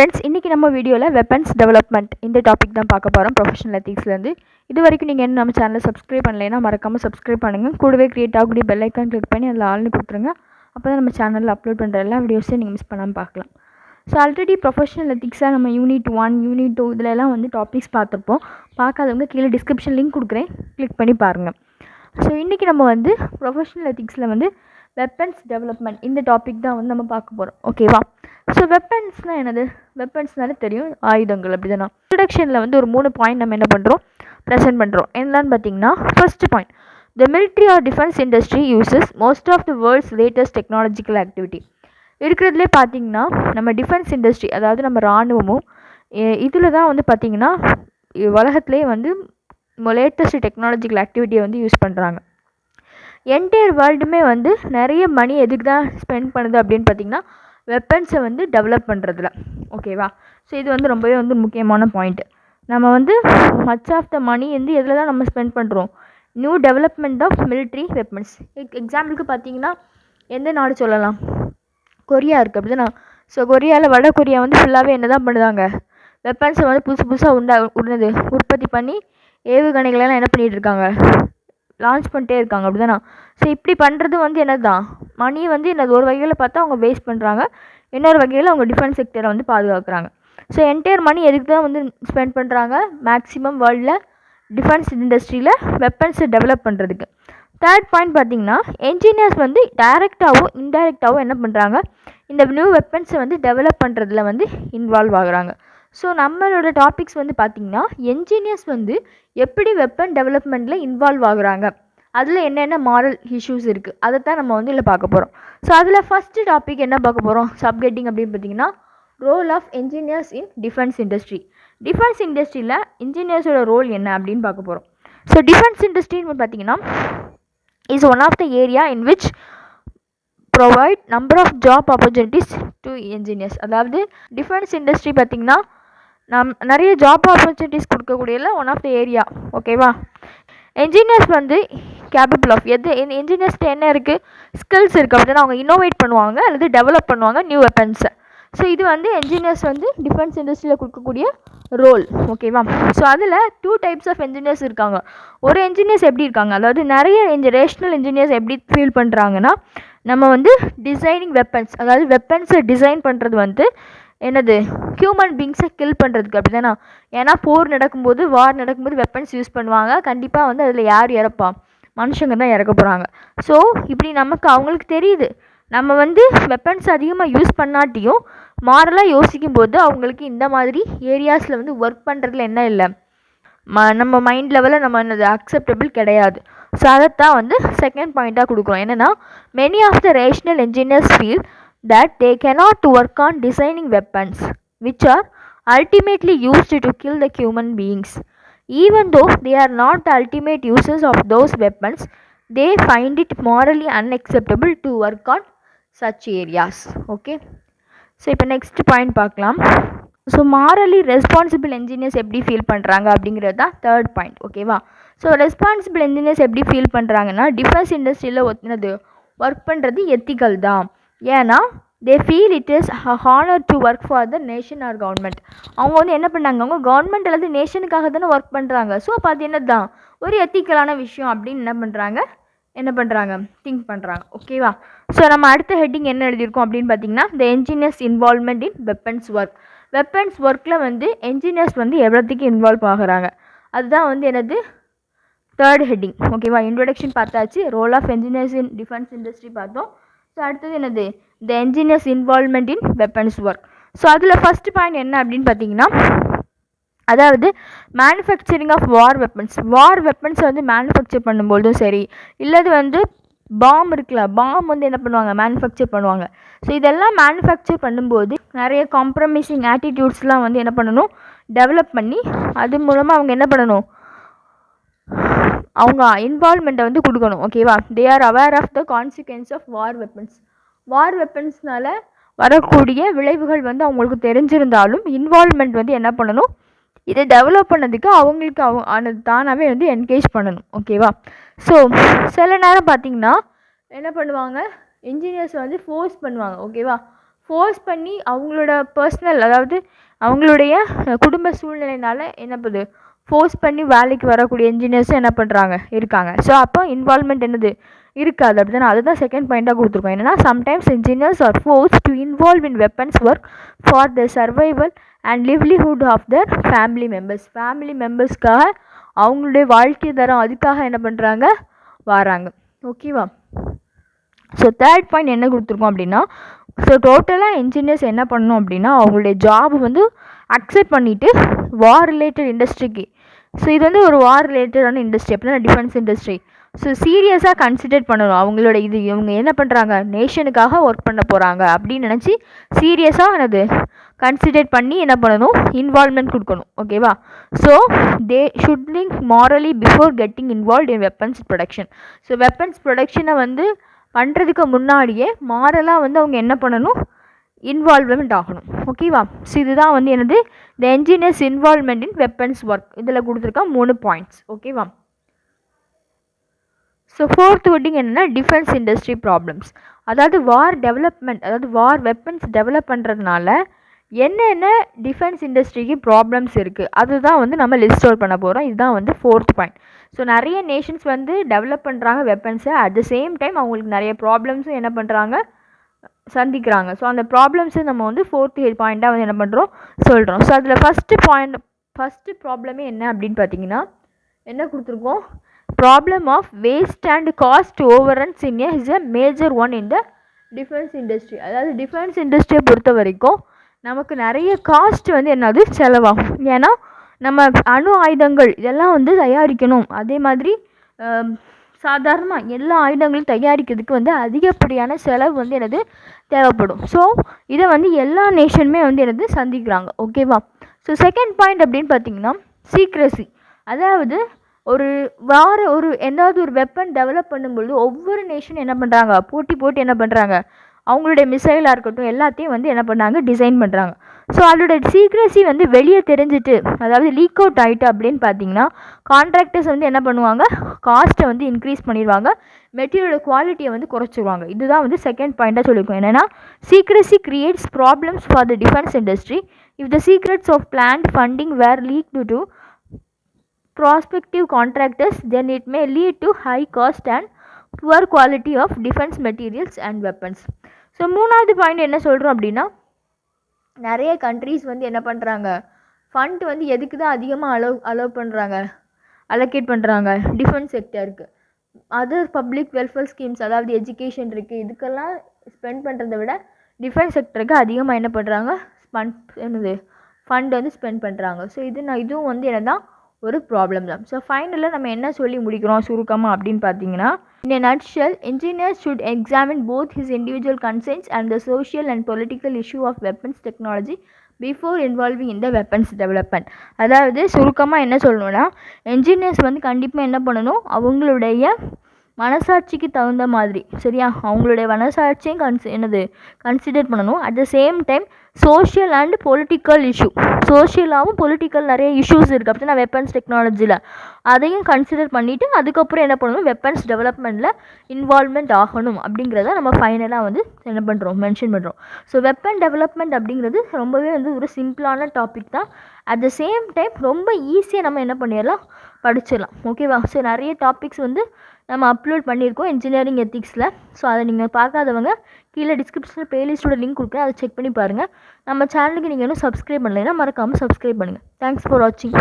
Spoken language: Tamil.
ஃப்ரெண்ட்ஸ், இன்றைக்கி நம்ம வீடியோவில் வெப்பன்ஸ் டெவலப்மெண்ட் இந்த டாபிக் தான் பார்க்க போகிறோம். ப்ரொஃபஷனல் எத்திக்ஸ்லேருந்து இது வரைக்கும் நீங்கள் என்ன நம்ம சேனலை சப்ஸ்கிரைப் பண்ணலைன்னா மறக்காமல் சப்ஸ்கிரைப் பண்ணுங்கள். கூடவே கிரியேட் ஆகக்கூடிய பெல் ஐக்கான் கிளிக் பண்ணி அதில் ஆள்னு கொடுத்துருங்க. அப்போ தான் நம்ம சேனலில் அப்லோட் பண்ணுற எல்லா வீடியோஸையும் நீங்கள் மிஸ் பண்ணாமல் பார்க்கலாம். ஸோ ஆல்ரெடி ப்ரொஃபஷனல் எத்திக்ஸாக நம்ம யூனிட் 1 யூனிட் 2 இதிலெல்லாம் வந்து டாபிக்ஸ் பார்த்துருப்போம். பார்க்காதவங்க கீழே டிஸ்கிரிப்ஷன் லிங்க் கொடுக்குறேன், கிளிக் பண்ணி பாருங்கள். ஸோ இன்றைக்கி நம்ம வந்து ப்ரொஃபஷனல் எத்திக்ஸில் வந்து வெப்பன்ஸ் டெவலப்மெண்ட் இந்த டாபிக் தான் வந்து நம்ம பார்க்க போகிறோம். ஓகேவா? ஸோ வெப்பன்ஸ்னால் என்னது? வெப்பன்ஸ்னாலே தெரியும், ஆயுதங்கள். அப்படி தானே இன்ட்ரடக்ஷனில் வந்து ஒரு 3 பாயிண்ட் நம்ம என்ன பண்ணுறோம், ப்ரெசென்ட் பண்ணுறோம். என்னன்னு பார்த்தீங்கன்னா, first point, the military or defence industry uses most of the world's latest technological activity. இருக்கிறதுலே பார்த்தீங்கன்னா நம்ம டிஃபென்ஸ் இண்டஸ்ட்ரி, அதாவது நம்ம இராணுவமும் இதில் தான் வந்து பார்த்திங்கன்னா உலகத்துலேயே வந்து லேட்டஸ்ட் டெக்னாலஜிக்கல் ஆக்டிவிட்டியை வந்து யூஸ் பண்ணுறாங்க. என்டையர் வேர்ல்டுமே வந்து நிறைய மணி எதுக்கு தான் ஸ்பெண்ட் பண்ணுது அப்படின்னு பார்த்திங்கன்னா வெப்பன்ஸை வந்து டெவலப் பண்ணுறதுல. ஓகேவா? ஸோ இது வந்து ரொம்பவே வந்து முக்கியமான பாயிண்ட்டு. நம்ம வந்து மச் ஆஃப் த மணி வந்து எதில் தான் நம்ம ஸ்பெண்ட் பண்ணுறோம், new development of military weapons. எக்ஸாம்பிளுக்கு பார்த்தீங்கன்னா எந்த நாடு சொல்லலாம், கொரியா இருக்குது. அப்படி தான். ஸோ கொரியாவில், வட கொரியா வந்து ஃபுல்லாகவே என்ன தான் பண்ணுறாங்க, வெப்பன்ஸை வந்து புதுசாக உற்பத்தி பண்ணி ஏவுகணைகளெல்லாம் என்ன பண்ணிகிட்டு இருக்காங்க, லான்ச் பண்ணிட்டே இருக்காங்க. அப்படி தானே. ஸோ இப்படி பண்ணுறது வந்து என்னது தான், மணி வந்து என்னது ஒரு வகையில் பார்த்தா அவங்க வேஸ்ட் பண்ணுறாங்க, இன்னொரு வகையில் அவங்க டிஃபென்ஸ் செக்டரை வந்து பாதுகாக்கிறாங்க. ஸோ என்டையர் மணி எதுக்கு தான் வந்து ஸ்பெண்ட் பண்ணுறாங்க, மேக்ஸிமம் வேர்ல்டில் டிஃபென்ஸ் இண்டஸ்ட்ரியில் வெப்பன்ஸை டெவலப் பண்ணுறதுக்கு. தேர்ட் பாயிண்ட் பார்த்திங்கன்னா, என்ஜினியர்ஸ் வந்து டைரெக்டாகவும் இன்டைரக்டாகவும் என்ன பண்ணுறாங்க, இந்த நியூ வெப்பன்ஸை வந்து டெவலப் பண்ணுறதுல வந்து இன்வால்வ் ஆகுறாங்க. ஸோ நம்மளோட டாபிக்ஸ் வந்து பார்த்திங்கன்னா என்ஜினியர்ஸ் வந்து எப்படி வெப்பன் டெவலப்மெண்ட்டில் இன்வால்வ் ஆகுறாங்க, அதில் என்னென்ன மாரல் இஷ்யூஸ் இருக்குது, அதை தான் நம்ம வந்து இதில் பார்க்க போகிறோம். ஸோ அதில் ஃபஸ்ட்டு டாபிக் என்ன பார்க்க போகிறோம், சப்ஹெட்டிங் அப்படின்னு பார்த்தீங்கன்னா role of engineers in defence industry. Defence இண்டஸ்ட்ரியில் இன்ஜினியர்ஸோட ரோல் என்ன அப்படின்னு பார்க்க போகிறோம். ஸோ டிஃபென்ஸ் இண்டஸ்ட்ரின்னு பார்த்தீங்கன்னா is one of the area in which provide number of job opportunities to engineers. அதாவது டிஃபென்ஸ் இண்டஸ்ட்ரி பார்த்திங்கன்னா நிறைய ஜாப் ஆப்பர்ச்சுனிட்டிஸ் கொடுக்கக்கூடியல ஒன் ஆஃப் த ஏரியா. ஓகேவா? என்ஜினியர்ஸ் வந்து கேப்பபிள் ஆஃப் என்ஜினியர்ஸ்ட்டு என்ன இருக்குது, ஸ்கில்ஸ் இருக்குது. அப்படின்னா அவங்க இன்னோவேட் பண்ணுவாங்க அல்லது டெவலப் பண்ணுவாங்க நியூ வெப்பன்ஸை. ஸோ இது வந்து என்ஜினியர்ஸ் வந்து டிஃபென்ஸ் இண்டஸ்ட்ரியில் கொடுக்கக்கூடிய ரோல். ஓகேவா? ஸோ அதில் 2 டைப்ஸ் ஆஃப் என்ஜினியர்ஸ் இருக்காங்க. ஒரு என்ஜினியர்ஸ் எப்படி இருக்காங்க, அதாவது நிறைய ரேஷனல் என்ஜினியர்ஸ் எப்படி ஃபீல் பண்ணுறாங்கன்னா, நம்ம வந்து டிசைனிங் வெப்பன்ஸ், அதாவது வெப்பன்ஸை டிசைன் பண்ணுறது வந்து என்னது, ஹியூமன் பீங்ஸை கில் பண்ணுறதுக்கு. அப்படி தானே. ஏன்னா போர் நடக்கும்போது, வார் நடக்கும்போது வெப்பன்ஸ் யூஸ் பண்ணுவாங்க. கண்டிப்பாக வந்து அதில் யார் இறப்பா, மனுஷங்க தான் இறக்க போகிறாங்க. ஸோ இப்படி நமக்கு அவங்களுக்கு தெரியுது, நம்ம வந்து வெப்பன்ஸ் அதிகமாக யூஸ் பண்ணாட்டியும் மாரலாக யோசிக்கும்போது அவங்களுக்கு இந்த மாதிரி ஏரியாஸில் வந்து ஒர்க் பண்ணுறதுல என்ன இல்லை, நம்ம மைண்ட் லெவலில் நம்ம என்னது அக்செப்டபிள் கிடையாது. ஸோ அதைத்தான் வந்து செகண்ட் பாயிண்ட்டாக கொடுக்குறோம். என்னென்னா, many of the rational engineers feel that they cannot work on designing weapons which are ultimately used to kill the human beings. Even though they are not the ultimate users of those weapons, they find it morally unacceptable to work on such areas. Okay? So இப்போ நெக்ஸ்ட் பாயிண்ட் பார்க்கலாம். ஸோ மாரலி ரெஸ்பான்சிபிள் என்ஜினியர்ஸ் எப்படி ஃபீல் பண்ணுறாங்க அப்படிங்கிறது தான் தேர்ட் பாயிண்ட். ஓகேவா? ஸோ ரெஸ்பான்சிபிள் என்ஜினியர்ஸ் எப்படி ஃபீல் பண்ணுறாங்கன்னா, டிஃபென்ஸ் இண்டஸ்ட்ரியில் ஒத்துனது ஒர்க் பண்ணுறது எத்திக்கல் தான். ஏன்னா they feel it is honour to work for the nation or government. அவங்க வந்து என்ன பண்ணாங்க, அவங்க கவர்மெண்ட் அல்லது நேஷனுக்காக தானே ஒர்க் பண்ணுறாங்க. ஸோ அப்போ அது என்ன தான் ஒரு எத்திக்கலான விஷயம் அப்படின்னு என்ன பண்ணுறாங்க திங்க் பண்ணுறாங்க. ஓகேவா? ஸோ நம்ம அடுத்த ஹெட்டிங் என்ன எழுதியிருக்கோம் அப்படின்னு பார்த்தீங்கன்னா, த engineers involvement in weapons work. Weapons ஒர்க்கில் வந்து என்ஜினியர்ஸ் வந்து எவ்வளோத்துக்கு இன்வால்வ் ஆகுறாங்க, அதுதான் வந்து என்னது தேர்ட் ஹெட்டிங். ஓகேவா? இன்ட்ரொடக்ஷன் பார்த்தாச்சு, role of engineers in defence industry பார்த்தோம். ஸோ அடுத்தது என்னது, the engineers involvement in weapons work. So அதில் ஃபஸ்ட்டு பாயிண்ட் என்ன அப்படின்னு பார்த்தீங்கன்னா, அதாவது manufacturing of war weapons. War வெப்பன்ஸை வந்து மேனுஃபேக்சர் பண்ணும்போதும் சரி, இல்லது வந்து பாம் இருக்குல்ல, பாம் வந்து என்ன பண்ணுவாங்க, மேனுஃபேக்சர் பண்ணுவாங்க. ஸோ இதெல்லாம் மேனுஃபேக்சர் பண்ணும்போது நிறைய காம்ப்ரமைசிங் ஆட்டிடியூட்ஸ்லாம் வந்து என்ன பண்ணணும், டெவலப் பண்ணி அது மூலமாக அவங்க என்ன பண்ணணும், அவங்க இன்வால்வ்மெண்ட்டை வந்து கொடுக்கணும். ஓகேவா? They are aware of the consequences of war weapons. War வெப்பன்ஸ்னால வரக்கூடிய விளைவுகள் வந்து அவங்களுக்கு தெரிஞ்சிருந்தாலும் இன்வால்வ்மெண்ட் வந்து என்ன பண்ணணும், இதை டெவலப் பண்ணதுக்கு அவங்களுக்கு தானாகவே வந்து என்கரேஜ் பண்ணணும். ஓகேவா? ஸோ சில நேரம் பார்த்திங்கன்னா என்ன பண்ணுவாங்க, இன்ஜினியர்ஸ் வந்து ஃபோர்ஸ் பண்ணுவாங்க. ஓகேவா? ஃபோர்ஸ் பண்ணி அவங்களோட பர்சனல், அதாவது அவங்களுடைய குடும்ப சூழ்நிலையினால என்ன பண்ணுது, ஃபோர்ஸ் பண்ணி வேலைக்கு வரக்கூடிய இன்ஜினியர்ஸும் என்ன பண்ணுறாங்க, இருக்காங்க. ஸோ அப்போ இன்வால்மெண்ட் என்னது இருக்காது. அப்படி தானே, அதுதான் செகண்ட் பாயிண்ட்டாக கொடுத்துருக்கோம். என்னென்னா sometimes engineers are force to involve in weapons work for the survival and livelihood of the family members. Family மெம்பர்ஸ்க்காக அவங்களுடைய வாழ்க்கை தரம் அதுக்காக என்ன பண்ணுறாங்க, வராங்க. ஓகேவா? ஸோ தேர்ட் பாயிண்ட் என்ன கொடுத்துருக்கோம் அப்படின்னா, ஸோ டோட்டலாக இன்ஜினியர்ஸ் என்ன பண்ணணும் அப்படின்னா அவங்களுடைய ஜாப் வந்து அக்செப்ட் பண்ணிவிட்டு வார் ரிலேட்டட் இண்டஸ்ட்ரிக்கு, ஸோ இது வந்து ஒரு வார் ரிலேட்டடான இண்டஸ்ட்ரி அப்படின்னா டிஃபென்ஸ் இண்டஸ்ட்ரி, ஸோ சீரியஸாக கன்சிடர் பண்ணணும். அவங்களோட இது இவங்க என்ன பண்ணுறாங்க, நேஷனுக்காக ஒர்க் பண்ண போகிறாங்க அப்படின்னு நினச்சி சீரியஸாக என்னது கன்சிடர் பண்ணி என்ன பண்ணணும், இன்வால்மெண்ட் கொடுக்கணும். ஓகேவா? So they should think morally before getting involve in weapons production. So weapons ப்ரொடக்ஷனை வந்து பண்ணுறதுக்கு முன்னாடியே மாரலாக வந்து அவங்க என்ன பண்ணணும், இன்வால்வ்மெண்ட் ஆகணும். ஓகேவா? ஸோ இதுதான் வந்து என்னது the engineers involvement in weapons work. இதில் கொடுத்துருக்கா 3 பாயிண்ட்ஸ். ஓகேவா? ஸோ ஃபோர்த் ஹெட்டிங் என்னென்னா டிஃபென்ஸ் இண்டஸ்ட்ரி ப்ராப்ளம்ஸ். அதாவது வார் டெவலப்மெண்ட், அதாவது வார் வெப்பன்ஸ் டெவலப் பண்ணுறதுனால என்னென்ன டிஃபென்ஸ் இண்டஸ்ட்ரிக்கு ப்ராப்ளம்ஸ் இருக்குது அதுதான் வந்து நம்ம லிஸ்ட் அவுட் பண்ண போகிறோம். இதுதான் வந்து ஃபோர்த் பாயிண்ட். ஸோ நிறைய நேஷன்ஸ் வந்து டெவலப் பண்ணுறாங்க வெப்பன்ஸை, அட் த சேம் டைம் அவங்களுக்கு நிறைய ப்ராப்ளம்ஸும் என்ன பண்ணுறாங்க, சந்திக்கிறாங்க. ஸோ அந்த ப்ராப்ளம்ஸை நம்ம வந்து ஃபோர்த் பாயிண்ட்டாக வந்து என்ன பண்ணுறோம், சொல்கிறோம். ஸோ அதில் ஃபஸ்ட்டு ப்ராப்ளமே என்ன அப்படின்னு பார்த்தீங்கன்னா என்ன கொடுத்துருக்கோம், problem of waste and cost overruns in is a major one in the defence industry. அதாவது டிஃபென்ஸ் இண்டஸ்ட்ரியை பொறுத்த வரைக்கும் நமக்கு நிறைய காஸ்ட் வந்து என்னது செலவாகும். ஏன்னா நம்ம அணு ஆயுதங்கள் இதெல்லாம் வந்து தயாரிக்கணும். அதே மாதிரி சாதாரணமாக எல்லா ஆயுதங்களும் தயாரிக்கிறதுக்கு வந்து அதிகப்படியான செலவு வந்து என்னது தேவைப்படும். ஸோ இதை வந்து எல்லா நேஷனுமே வந்து என்னது சந்திக்கிறாங்க. ஓகேவா? ஸோ செகண்ட் பாயிண்ட் அப்படின்னு பார்த்தீங்கன்னா சீக்ரெசி. அதாவது ஒரு எந்தாவது ஒரு வெப்பன் டெவலப் பண்ணும்பொழுது ஒவ்வொரு நேஷனும் என்ன பண்ணுறாங்க, போட்டு என்ன பண்ணுறாங்க, அவங்களுடைய மிசைலாக இருக்கட்டும் எல்லாத்தையும் வந்து என்ன பண்ணாங்க, டிசைன் பண்ணுறாங்க. ஸோ அதோட சீக்ரெசி வந்து வெளியே தெரிஞ்சுட்டு, அதாவது லீக் அவுட் ஆகிட்டு அப்படின்னு பார்த்தீங்கன்னா கான்ட்ராக்டர்ஸ் வந்து என்ன பண்ணுவாங்க, காஸ்ட்டை வந்து இன்க்ரீஸ் பண்ணிடுவாங்க, மெட்டீரியலோட குவாலிட்டியை வந்து குறைச்சிடுவாங்க. இதுதான் வந்து செகண்ட் பாயிண்ட்டாக சொல்லியிருக்கோம். என்னென்னா secrecy creates problems for the defence industry if the secrets of plant funding were leak to prospective contractors, then it may lead to high cost and poor quality of defense materials and weapons. So மூணாவது பாயிண்ட் என்ன சொல்கிறோம் அப்படின்னா நிறைய கண்ட்ரீஸ் வந்து என்ன பண்ணுறாங்க, ஃபண்ட் வந்து எதுக்கு தான் அதிகமாக அலோவ் பண்ணுறாங்க, அலோகேட் பண்ணுறாங்க டிஃபென்ஸ் செக்டருக்கு. அதர் பப்ளிக் வெல்ஃபேர் ஸ்கீம்ஸ், அதாவது எஜுகேஷன் இருக்குது, இதுக்கெல்லாம் ஸ்பெண்ட் பண்ணுறதை விட டிஃபென்ஸ் செக்டருக்கு அதிகமாக என்ன பண்ணுறாங்க, ஃபண்ட் வந்து ஸ்பெண்ட் பண்ணுறாங்க. ஸோ இதுவும் வந்து என்ன தான் ஒரு ப்ராப்ளம் தான். ஸோ ஃபைனலாக நம்ம என்ன சொல்லி முடிக்கிறோம் சுருக்கமாக அப்படின்னு பார்த்தீங்கன்னா, in a nutshell, engineers should examine both his individual concerns and the social and political issue of weapons technology before involving in the weapons development. அதாவது சுருக்கமாக என்ன சொல்லணும்னா, என்ஜினியர்ஸ் வந்து கண்டிப்பாக என்ன பண்ணணும், அவங்களுடைய மனசாட்சிக்கு தகுந்த மாதிரி, சரியா, அவங்களுடைய மனசாட்சியும் கன்சிடர் பண்ணணும். At the same time social and political issue, சோஷியலாகவும் பொலிட்டிக்கல் நிறைய இஷ்யூஸ் இருக்குது அப்படின்னா வெப்பன்ஸ் டெக்னாலஜியில், அதையும் கன்சிடர் பண்ணிவிட்டு அதுக்கப்புறம் என்ன பண்ணணும், வெப்பன்ஸ் டெவலப்மெண்ட்டில் இன்வால்வ்மெண்ட் ஆகணும் அப்படிங்கிறத நம்ம ஃபைனலாக வந்து என்ன பண்ணுறோம், மென்ஷன் பண்ணுறோம். ஸோ வெப்பன் டெவலப்மெண்ட் அப்படிங்கிறது ரொம்பவே வந்து ஒரு சிம்பிளான டாபிக் தான். அட் த சேம் டைம் ரொம்ப ஈஸியாக நம்ம என்ன பண்ணிடலாம், படிச்சிடலாம். ஓகேவா? ஸோ நிறைய டாபிக்ஸ் வந்து நம்ம அப்லோட் பண்ணியிருக்கோம் இன்ஜினியரிங் எத்திக்ஸில். ஸோ அதை நீங்கள் பார்க்காதவங்க கீழே டிஸ்கிரிப்ஷனில் ப்ளேலிஸ்ட்டோட லிங்க் கொடுக்குறேன், அதை செக் பண்ணி பாருங்கள். நம்ம சேனலுக்கு நீங்கள் இன்னும் சப்ஸ்கிரைப் பண்ணலைன்னா மறக்காமல் சப்ஸ்கிரைப் பண்ணுங்கள். தேங்க்ஸ் ஃபார் வாட்சிங்.